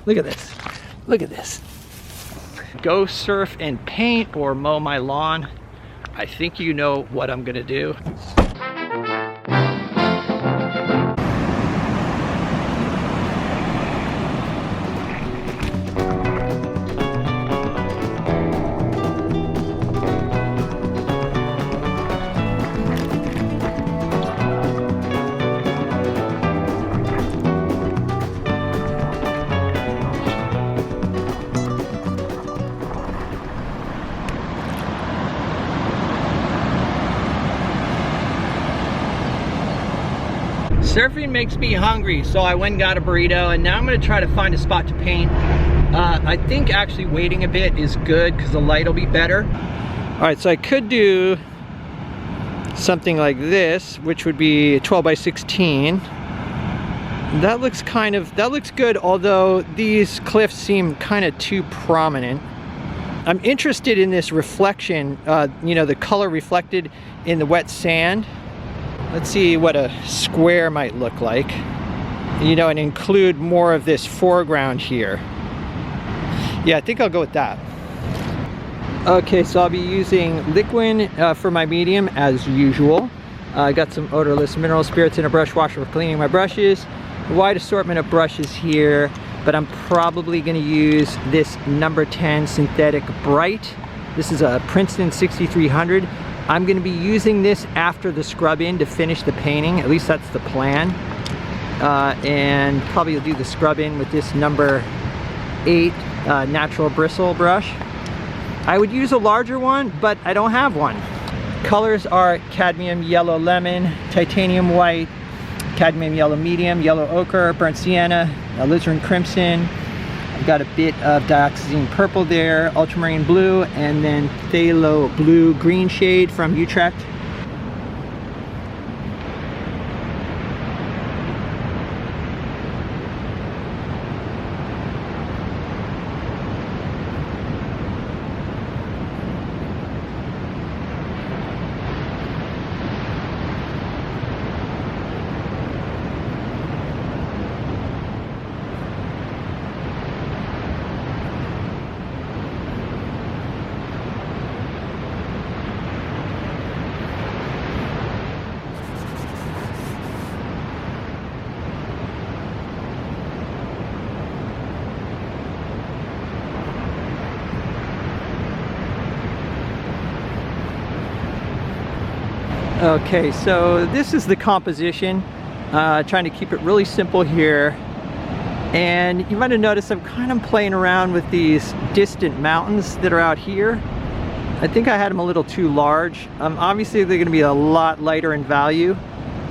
Look at this. Look at this. Go surf and paint or mow my lawn. I think you know what I'm gonna do. Surfing makes me hungry, so I went and got a burrito, and now I'm gonna try to find a spot to paint. I think actually waiting a bit is good because the light will be better. All right, so I could do something like this, which would be 12 by 16. That looks good, although these cliffs seem kind of too prominent. I'm interested in this reflection, you know, the color reflected in the wet sand. Let's see what a square might look like, you know, and include more of this foreground here. Yeah, I think I'll go with that. Okay, so I'll be using liquid for my medium as usual. I got some odorless mineral spirits in a brush washer for cleaning my brushes. A wide assortment of brushes here, but I'm probably going to use this number 10 synthetic bright. This is a Princeton 6300. I'm going to be using this after the scrub in to finish the painting. At least that's the plan. And probably will do the scrub in with this number 8 natural bristle brush. I would use a larger one, but I don't have one. Colors are cadmium yellow lemon, titanium white, cadmium yellow medium, yellow ochre, burnt sienna, alizarin crimson. I've got a bit of dioxazine purple there, ultramarine blue, and then phthalo blue green shade from Utrecht. Okay, so this is the composition. Trying to keep it really simple here. And you might have noticed I'm kind of playing around with these distant mountains that are out here. I think I had them a little too large. Obviously they're going to be a lot lighter in value.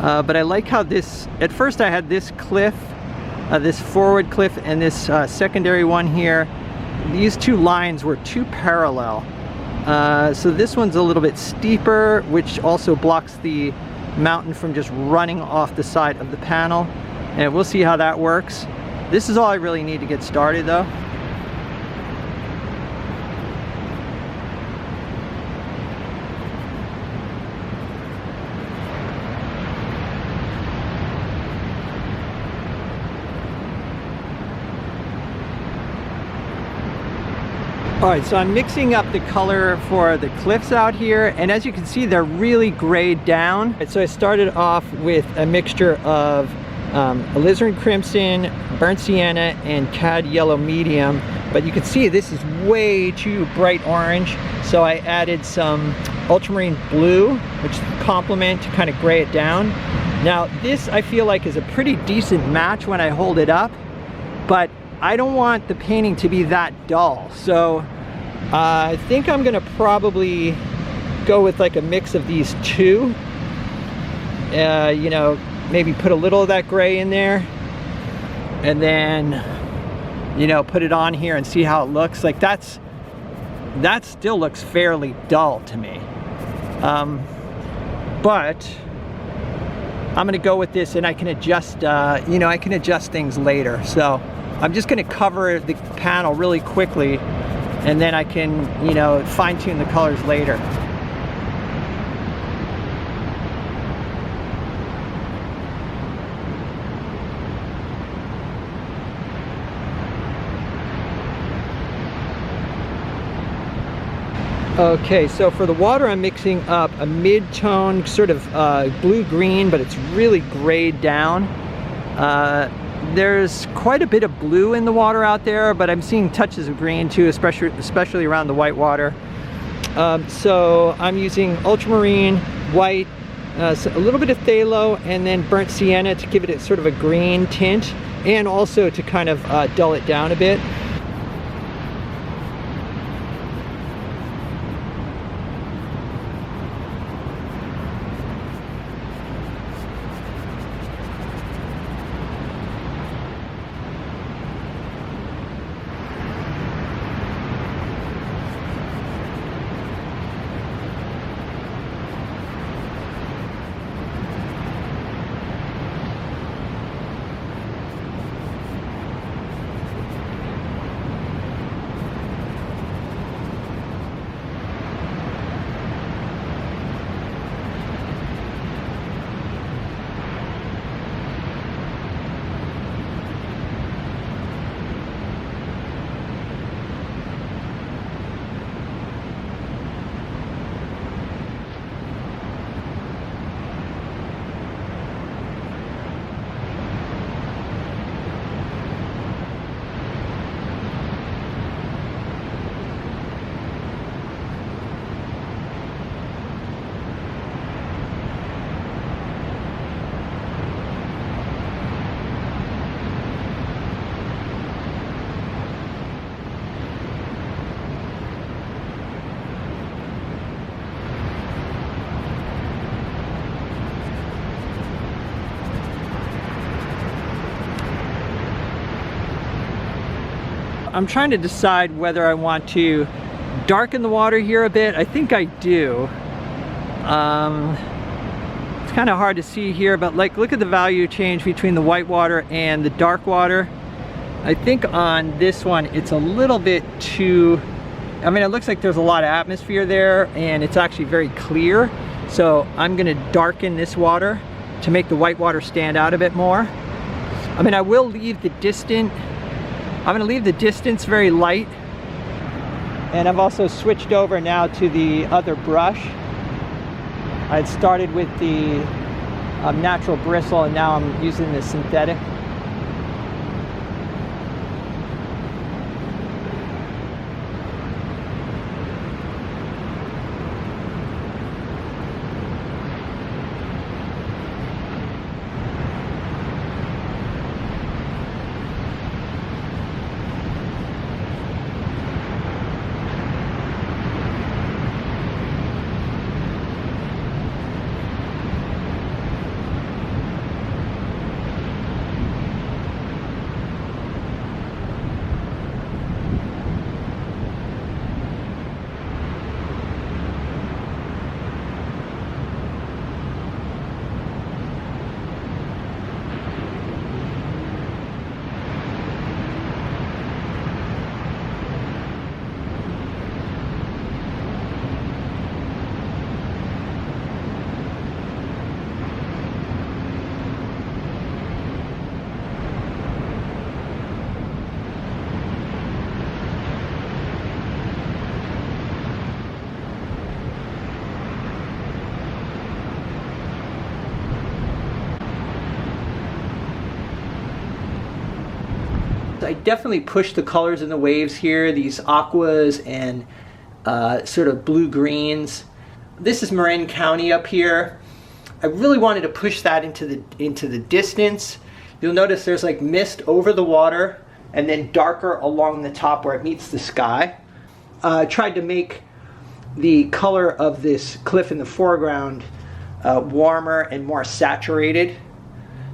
But I like how this, at first I had this cliff, this forward cliff, and this secondary one here. These two lines were too parallel. So this one's a little bit steeper, which also blocks the mountain from just running off the side of the panel. And we'll see how that works. This is all I really need to get started though. Alright, so I'm mixing up the color for the cliffs out here, and as you can see they're really grayed down. So I started off with a mixture of alizarin crimson, burnt sienna, and cad yellow medium, but you can see this is way too bright orange, so I added some ultramarine blue, which complement to kind of gray it down. Now this I feel like is a pretty decent match when I hold it up, but I don't want the painting to be that dull, so I think I'm gonna probably go with like a mix of these two. You know, maybe put a little of that gray in there, and then, you know, put it on here and see how it looks. Like that still looks fairly dull to me. But I'm gonna go with this, and I can adjust, you know, I can adjust things later. So I'm just gonna cover the panel really quickly, and then I can, you know, fine tune the colors later. Okay, so for the water, I'm mixing up a mid-tone, sort of blue-green, but it's really grayed down. There's quite a bit of blue in the water out there, but I'm seeing touches of green too, especially around the white water. So I'm using ultramarine, white, so a little bit of phthalo, and then burnt sienna to give it sort of a green tint, and also to kind of dull it down a bit. I'm trying to decide whether I want to darken the water here a bit. I think I do. It's kind of hard to see here, but like, look at the value change between the white water and the dark water. I think on this one, it's a little bit too, I mean, it looks like there's a lot of atmosphere there and it's actually very clear. So I'm gonna darken this water to make the white water stand out a bit more. I mean, I will leave the distance, I'm gonna leave the distance very light. And I've also switched over now to the other brush. I had started with the natural bristle and now I'm using the synthetic. I definitely pushed the colors in the waves here, these aquas and sort of blue greens. This is Marin County up here. I really wanted to push that into the distance. You'll notice there's like mist over the water and then darker along the top where it meets the sky. I tried to make the color of this cliff in the foreground warmer and more saturated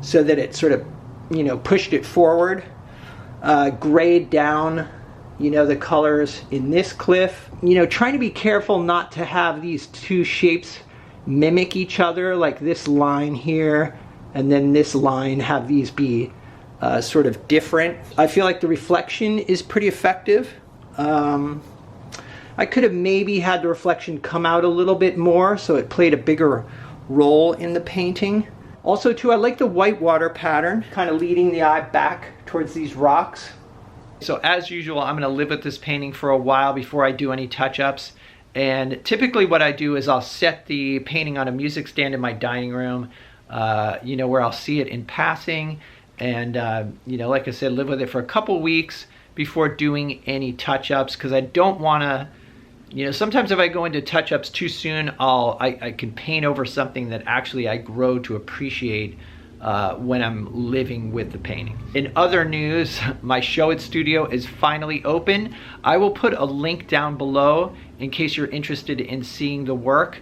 so that it sort of, you know, pushed it forward. Grayed down, you know, the colors in this cliff. You know, trying to be careful not to have these two shapes mimic each other, like this line here and then this line, have these be sort of different. I feel like the reflection is pretty effective. I could have maybe had the reflection come out a little bit more so it played a bigger role in the painting. Also too, I like the white water pattern, kind of leading the eye back towards these rocks. So as usual, I'm gonna live with this painting for a while before I do any touch-ups. And typically what I do is I'll set the painting on a music stand in my dining room, you know, where I'll see it in passing, and you know, like I said, live with it for a couple weeks before doing any touch-ups, because I don't want to, you know, sometimes if I go into touch-ups too soon, I can paint over something that actually I grow to appreciate when I'm living with the painting. In other news, my Show It studio is finally open. I will put a link down below in case you're interested in seeing the work.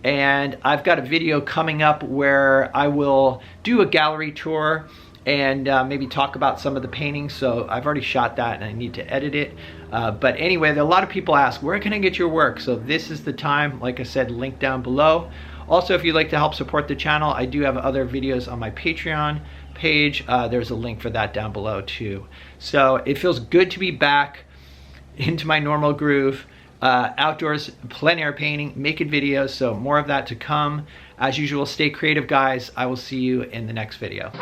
And I've got a video coming up where I will do a gallery tour and maybe talk about some of the paintings. So I've already shot that and I need to edit it. But anyway, a lot of people ask, where can I get your work? So this is the time. Like I said, link down below. Also, if you'd like to help support the channel, I do have other videos on my Patreon page. There's a link for that down below too. So it feels good to be back into my normal groove. Outdoors, plein air painting, making videos, so more of that to come. As usual, stay creative, guys. I will see you in the next video.